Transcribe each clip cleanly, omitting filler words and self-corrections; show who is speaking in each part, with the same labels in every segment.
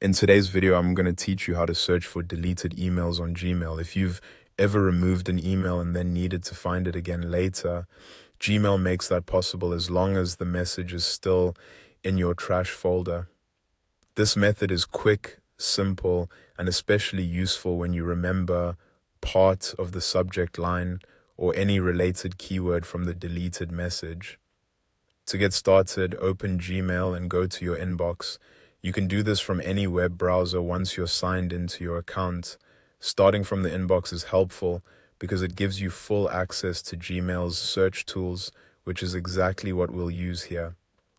Speaker 1: In today's video, I'm going to teach you how to search for deleted emails on Gmail. If you've ever removed an email and then needed to find it again later, Gmail makes that possible as long as the message is still in your trash folder. This method is quick, simple, and especially useful when you remember part of the subject line or any related keyword from the deleted message. To get started, open Gmail and go to your inbox. You can do this from any web browser once you're signed into your account. Starting from the inbox is helpful because it gives you full access to Gmail's search tools, which is exactly what we'll use here.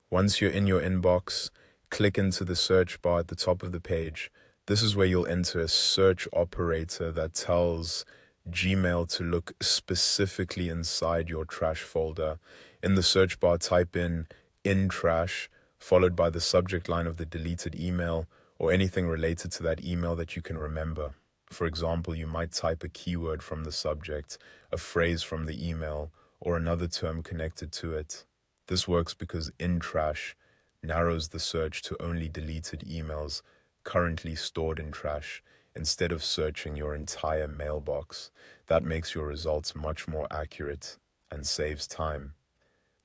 Speaker 1: Once you're in your inbox, click into the search bar at the top of the page. This is where you'll enter a search operator that tells Gmail to look specifically inside your trash folder. In the search bar, type in trash, followed by the subject line of the deleted email or anything related to that email that you can remember. For example, you might type a keyword from the subject, a phrase from the email, or another term connected to it. This works because trash narrows the search to only deleted emails currently stored in trash instead of searching your entire mailbox. That makes your results much more accurate and saves time,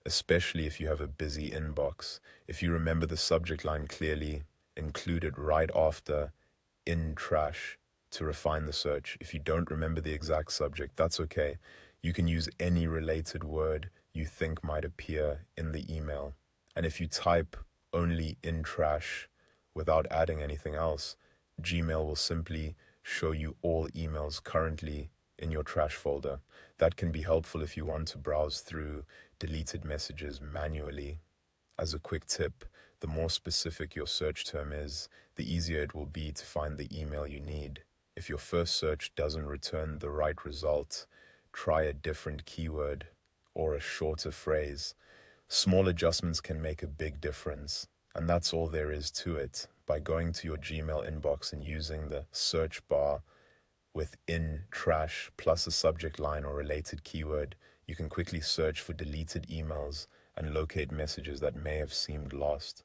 Speaker 1: especially if you have a busy inbox. If you remember the subject line clearly, include it right after trash to refine the search. If you don't remember the exact subject, that's okay. You can use any related word you think might appear in the email. And if you type only trash without adding anything else, Gmail will simply show you all emails currently in your trash folder. That can be helpful if you want to browse through deleted messages manually. As a quick tip, the more specific your search term is, the easier it will be to find the email you need. If your first search doesn't return the right result, try a different keyword or a shorter phrase. Small adjustments can make a big difference, and that's all there is to it. By going to your Gmail inbox and using the search bar with trash plus a subject line or related keyword, you can quickly search for deleted emails and locate messages that may have seemed lost.